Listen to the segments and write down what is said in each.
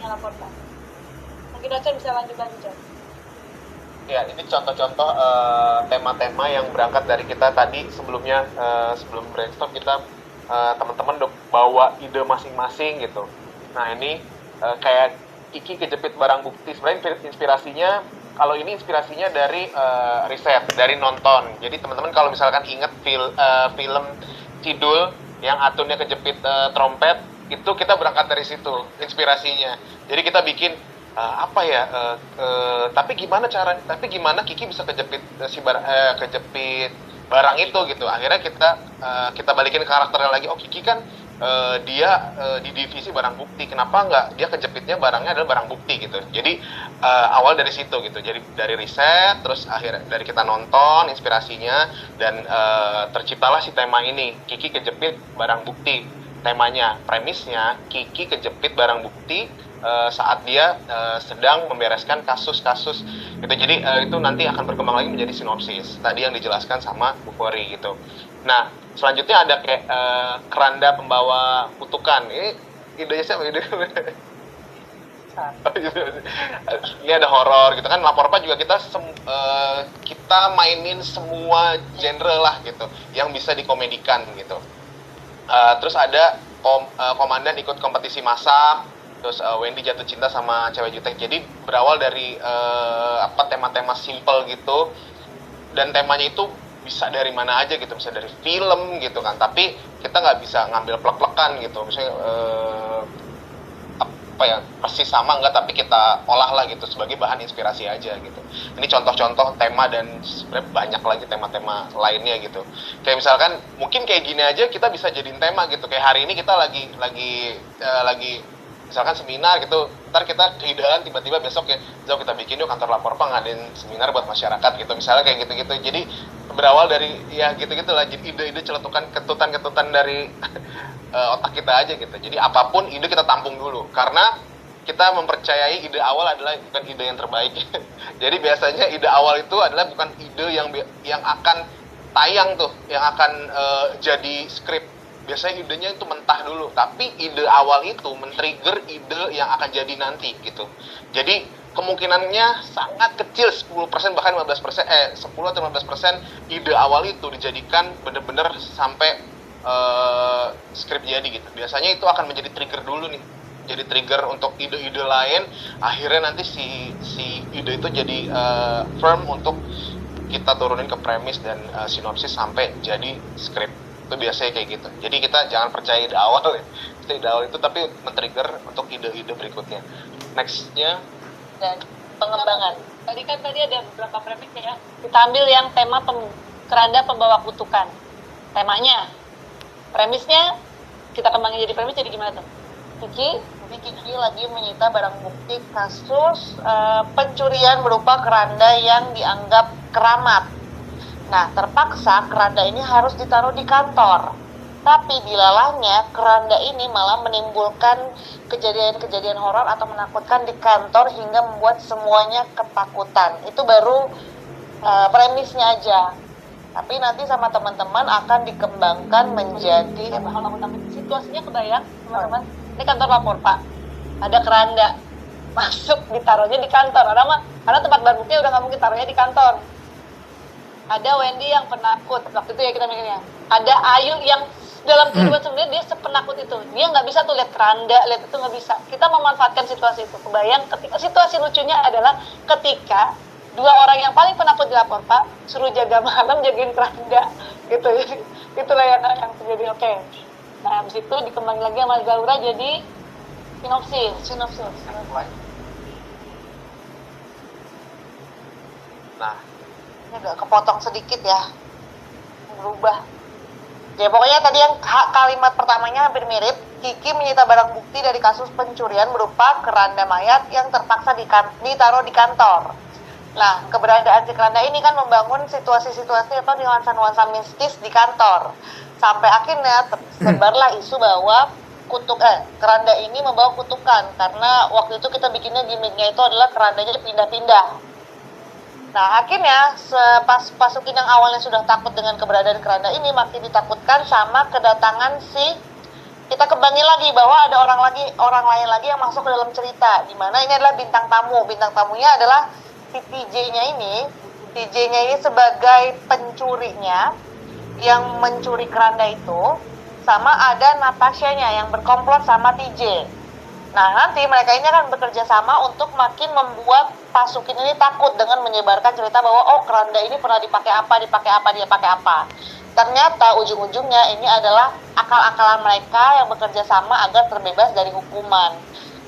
temannya laporkan. Mungkin Ocon bisa lanjut lagi, Ocon. Ya, ini contoh-contoh tema-tema yang berangkat dari kita tadi sebelumnya, sebelum brainstorm kita teman-teman udah bawa ide masing-masing gitu. Nah ini kayak Kiki kejepit barang bukti. Sebenarnya inspirasinya, kalau ini inspirasinya dari riset, dari nonton. Jadi teman-teman kalau misalkan inget film Cidul yang Atunnya kejepit trompet, itu kita berangkat dari situ inspirasinya. Jadi kita bikin apa ya tapi gimana Kiki bisa kejepit kejepit barang itu gitu. Akhirnya kita balikin karakternya lagi. Oh, Kiki kan dia di divisi barang bukti, kenapa nggak dia kejepitnya barangnya adalah barang bukti gitu. Jadi awal dari situ gitu, jadi dari riset, terus akhirnya dari kita nonton inspirasinya, dan terciptalah si tema ini, Kiki kejepit barang bukti. Temanya, premisnya Kiki kejepit barang bukti saat dia sedang membereskan kasus-kasus gitu. Jadi itu nanti akan berkembang lagi menjadi sinopsis tadi yang dijelaskan sama Bu Kori gitu. Nah selanjutnya ada kayak keranda pembawa kutukan. Ini idenya siapa? Ini ada horor gitu kan. Lapor Pak juga kita mainin semua genre lah gitu yang bisa dikomedikan gitu. Terus ada komandan ikut kompetisi masak, terus Wendy jatuh cinta sama cewek jutek. Jadi berawal dari tema-tema simple gitu, dan temanya itu bisa dari mana aja gitu, bisa dari film gitu kan, tapi kita nggak bisa ngambil plek-plekan gitu, misalnya apa ya persis sama enggak, tapi kita olah lah gitu sebagai bahan inspirasi aja gitu. Ini contoh-contoh tema, dan sebenarnya banyak lagi tema-tema lainnya gitu. Kayak misalkan mungkin kayak gini aja kita bisa jadiin tema gitu. Kayak hari ini kita lagi misalkan seminar gitu, ntar kita keidean tiba-tiba besok ya, Zau kita bikin yuk kantor lapor Pak ngadain seminar buat masyarakat gitu, misalnya kayak gitu-gitu. Jadi berawal dari ya gitu-gitu lah, jadi ide-ide celetukan ketutan-ketutan dari otak kita aja gitu. Jadi apapun ide kita tampung dulu, karena kita mempercayai ide awal adalah bukan ide yang terbaik. Jadi biasanya ide awal itu adalah bukan ide yang akan tayang tuh, yang akan jadi skrip. Biasanya idenya itu mentah dulu, tapi ide awal itu men-trigger ide yang akan jadi nanti gitu. Jadi kemungkinannya sangat kecil, 10% bahkan 15%, 10 atau 15% ide awal itu dijadikan bener-bener sampai skrip jadi gitu. Biasanya itu akan menjadi trigger dulu nih, jadi trigger untuk ide-ide lain. Akhirnya nanti si ide itu jadi firm untuk kita turunin ke premis dan sinopsis sampai jadi skrip. Itu biasanya kayak gitu. Jadi kita jangan percaya ide awal ya. Ide awal itu tapi men-trigger untuk ide-ide berikutnya. Nextnya, Dan pengembangan. Tadi ada beberapa premis ya. Kita ambil yang tema keranda pembawa kutukan. Temanya, premisnya kita kembangin jadi premis, jadi gimana tuh? Kiki lagi menyita barang bukti kasus pencurian berupa keranda yang dianggap keramat. Nah, terpaksa keranda ini harus ditaruh di kantor. Tapi dilalahnya keranda ini malah menimbulkan kejadian-kejadian horor atau menakutkan di kantor hingga membuat semuanya ketakutan. Itu baru premisnya aja. Tapi nanti sama teman-teman akan dikembangkan menjadi situasinya kebayang, teman-teman. Ini kantor lapor Pak. Ada keranda masuk ditaruhnya di kantor. Karena tempat barang bukti udah nggak mungkin taruhnya di kantor. Ada Wendy yang penakut waktu itu ya kita mikirnya. Ada Ayu yang dalam kehidupan sebenarnya dia sepenakut itu. Dia nggak bisa tuh lihat keranda, lihat itu nggak bisa. Kita memanfaatkan situasi itu. Kebayang ketika situasi lucunya adalah ketika dua orang yang paling penakut dilapor Pak suruh jaga malam jagain keranda gitu. Itulah yang terjadi. Oke. Nah habis itu dikembangin lagi sama Galura jadi sinopsis. nah ini agak kepotong sedikit ya, berubah. Ya pokoknya tadi yang kalimat pertamanya hampir mirip. Kiki menyita barang bukti dari kasus pencurian berupa keranda mayat yang terpaksa ditaruh di kantor. Nah, keberadaan si keranda ini kan membangun situasi-situasi atau nuansa-nuansa mistis di kantor. Sampai akhirnya tersebarlah isu bahwa keranda ini membawa kutukan, karena waktu itu kita bikinnya gimmicknya itu adalah kerandanya pindah-pindah. Nah, akhirnya pas Pasukin yang awalnya sudah takut dengan keberadaan keranda ini makin ditakutkan sama kedatangan si kita kembangin lagi bahwa ada orang lain lagi yang masuk ke dalam cerita, di mana ini adalah bintang tamu. Bintang tamunya adalah si TJ-nya ini. TJ-nya ini sebagai pencurinya yang mencuri keranda itu, sama ada Natasha-nya yang berkomplot sama TJ. Nah, nanti mereka ini akan bekerja sama untuk makin membuat Pasukin ini takut dengan menyebarkan cerita bahwa oh keranda ini pernah dipakai apa. Ternyata ujung-ujungnya ini adalah akal-akalan mereka yang bekerja sama agar terbebas dari hukuman.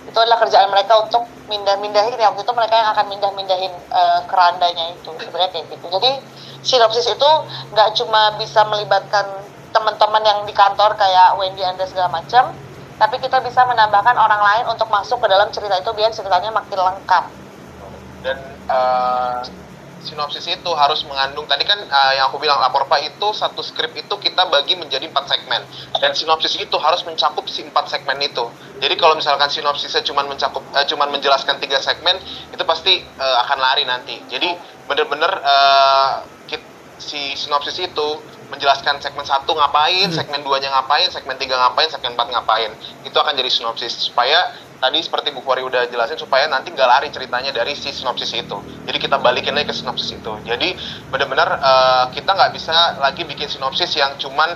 Itu adalah kerjaan mereka untuk mindah-mindahin, ya waktu itu mereka yang akan mindah-mindahin kerandanya itu. Sebenarnya kayak gitu. Jadi sinopsis itu nggak cuma bisa melibatkan teman-teman yang di kantor kayak Wendy, Andrea segala macam, tapi kita bisa menambahkan orang lain untuk masuk ke dalam cerita itu biar ceritanya makin lengkap. Dan sinopsis itu harus mengandung, tadi kan yang aku bilang lapor Pak itu satu skrip itu kita bagi menjadi 4 segmen, dan sinopsis itu harus mencakup si 4 segmen itu. Jadi kalau misalkan sinopsisnya cuma menjelaskan 3 segmen, itu pasti akan lari nanti. Jadi bener-bener si sinopsis itu menjelaskan segmen 1 ngapain, segmen 2-nya ngapain, segmen 3 ngapain, segmen 4 ngapain. Itu akan jadi sinopsis, supaya tadi seperti Bu Fori udah jelasin, supaya nanti nggak lari ceritanya dari si sinopsis itu. Jadi kita balikin lagi ke sinopsis itu. Jadi benar-benar kita nggak bisa lagi bikin sinopsis yang cuman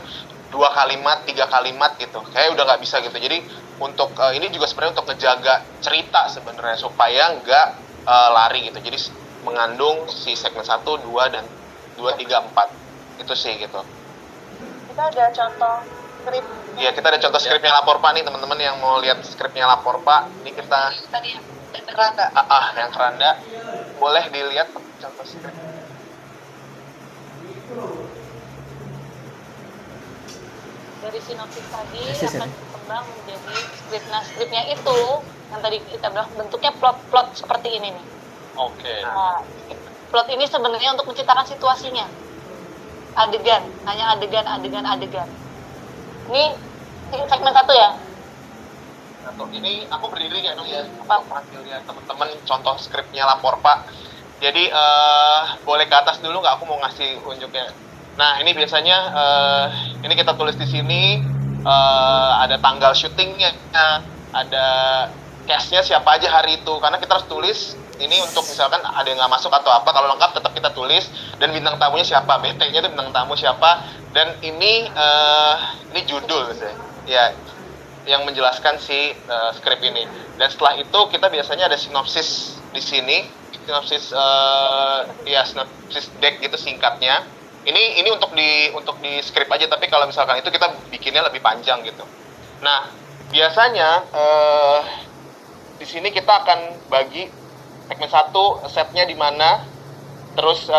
2 kalimat, 3 kalimat gitu. Kayak udah nggak bisa gitu. Jadi untuk ini juga sebenarnya untuk ngejaga cerita sebenarnya supaya nggak lari gitu. Jadi mengandung si segmen 1, 2, dan 2, 3, 4. Itu sih gitu. Kita ada contoh skrip. Iya, kita ada contoh skripnya Lapor Pak nih, teman-teman yang mau lihat skripnya Lapor Pak. Ini kita Tadi Keranda. yang keranda. Boleh dilihat contoh skrip. dari sinopsis tadi akan berkembang menjadi skrip. Nah, skripnya itu yang tadi kita bilang bentuknya plot seperti ini nih. Oke. Nah, plot ini sebenarnya untuk menciptakan situasinya. Adegan, hanya adegan. Ini segmen 1 ya. Atau ini aku berdiri ya dong ya. Apa hasil lihat teman-teman contoh skripnya Lapor Pak. Jadi boleh ke atas dulu nggak? Aku mau ngasih unjuknya. Nah, ini biasanya ini kita tulis di sini ada tanggal syutingnya, ada cast-nya siapa aja hari itu. Karena kita harus tulis ini untuk misalkan ada yang nggak masuk atau apa, kalau lengkap tetap kita tulis, dan bintang tamunya siapa, BT-nya itu bintang tamu siapa, dan ini judul ya yang menjelaskan si skrip ini. Dan setelah itu kita biasanya ada sinopsis di sini, sinopsis sinopsis deck gitu singkatnya. Ini untuk di skrip aja, tapi kalau misalkan itu kita bikinnya lebih panjang gitu. Nah, biasanya di sini kita akan bagi segmen 1 setnya di mana, terus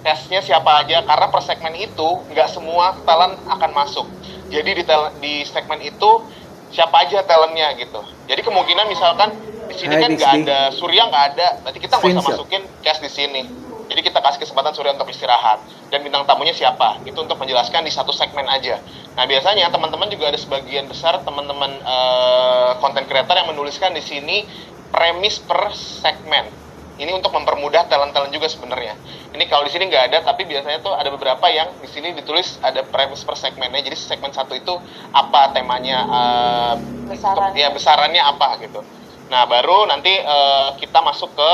cast-nya siapa aja, karena per segmen itu nggak semua talent akan masuk. Jadi di segmen itu siapa aja talentnya gitu. Jadi kemungkinan misalkan di sini kan nggak ada Surya, nggak ada, berarti kita nggak usah masukin cast di sini. Jadi kita kasih kesempatan Surya untuk istirahat, dan bintang tamunya siapa, itu untuk menjelaskan di satu segmen aja. Nah, biasanya teman-teman juga ada sebagian besar teman-teman content creator yang menuliskan di sini premis per segmen. Ini untuk mempermudah talent-talent juga sebenarnya. Ini kalau di sini nggak ada, tapi biasanya tuh ada beberapa yang di sini ditulis ada premis per segmennya. Jadi segmen 1 itu apa temanya, besarannya apa gitu. Nah, baru nanti kita masuk ke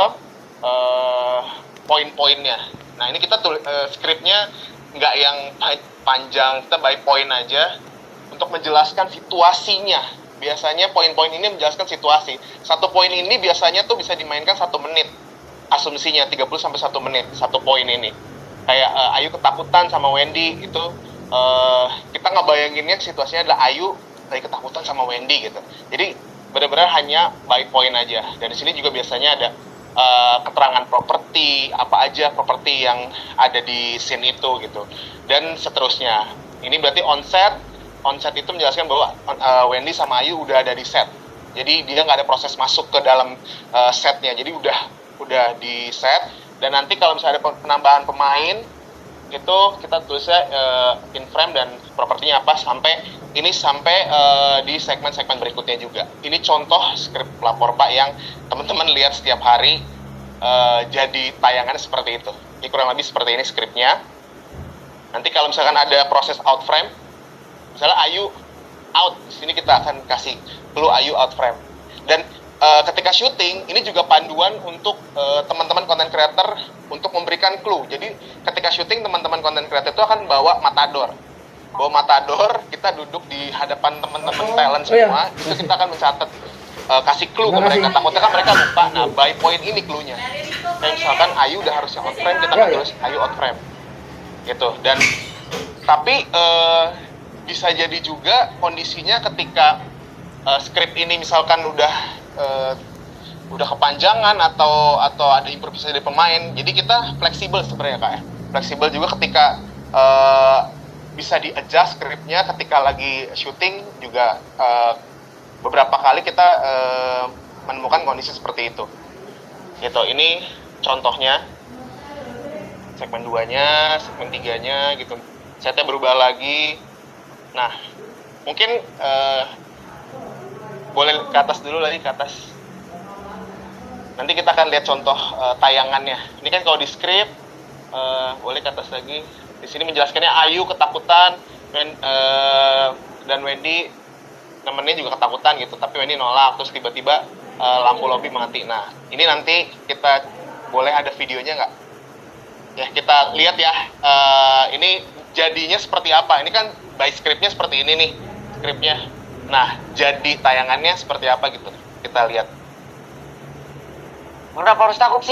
poin-poinnya. Nah, ini kita skripnya nggak yang panjang, kita by point aja untuk menjelaskan situasinya. Biasanya poin-poin ini menjelaskan situasi. Satu poin ini biasanya tuh bisa dimainkan 1 menit. Asumsinya 30-1 menit, satu poin ini. Kayak Ayu ketakutan sama Wendy, itu kita ngebayanginnya situasinya adalah Ayu lagi ketakutan sama Wendy gitu. Jadi benar-benar hanya by point aja. Dan di sini juga biasanya ada keterangan properti, apa aja properti yang ada di scene itu gitu, dan seterusnya. Ini berarti on set itu menjelaskan bahwa Wendy sama Ayu udah ada di set, jadi dia nggak ada proses masuk ke dalam setnya, jadi udah di set. Dan nanti kalau misalnya ada penambahan pemain itu kita tulisnya in frame dan propertinya apa, sampai di segmen-segmen berikutnya juga. Ini contoh skrip Lapor Pak yang teman-teman lihat setiap hari jadi tayangannya seperti itu. Ini kurang lebih seperti ini skripnya. Nanti kalau misalkan ada proses out frame, misalnya Ayu out. Di sini kita akan kasih clue Ayu out frame. Dan ketika syuting, ini juga panduan untuk teman-teman content creator untuk memberikan clue. Jadi ketika syuting, teman-teman content creator itu akan bawa matador. Bawa matador, kita duduk di hadapan teman-teman talent semua, itu kita akan mencatat, kasih clue ke mereka. Takutnya kan mereka lupa. Nah, by point ini clue-nya. Kayak misalkan Ayu udah harusnya out frame, kita akan tulis Ayu out frame. Gitu. Dan tapi bisa jadi juga kondisinya ketika skrip ini misalkan udah kepanjangan atau ada improvisasi dari pemain, jadi kita fleksibel sebenarnya Kak ya. Fleksibel juga ketika bisa di-adjust skripnya ketika lagi syuting juga. Beberapa kali kita menemukan kondisi seperti itu. Gitu, ini contohnya segmen 2-nya, segmen 3-nya gitu. Setnya berubah lagi. Nah, mungkin boleh ke atas dulu lagi, ke atas. Nanti kita akan lihat contoh tayangannya. Ini kan kalau di skrip, boleh ke atas lagi. Di sini menjelaskannya Ayu ketakutan, dan Wendy nemenin juga ketakutan gitu. Tapi Wendy nolak, terus tiba-tiba lampu lobby mati. Nah, ini nanti kita boleh ada videonya nggak? Ya, kita lihat ya. Ini jadinya seperti apa? Ini kan by scriptnya seperti ini nih, skripnya. Nah, jadi tayangannya seperti apa gitu. Kita lihat. Kenapa harus takut sih?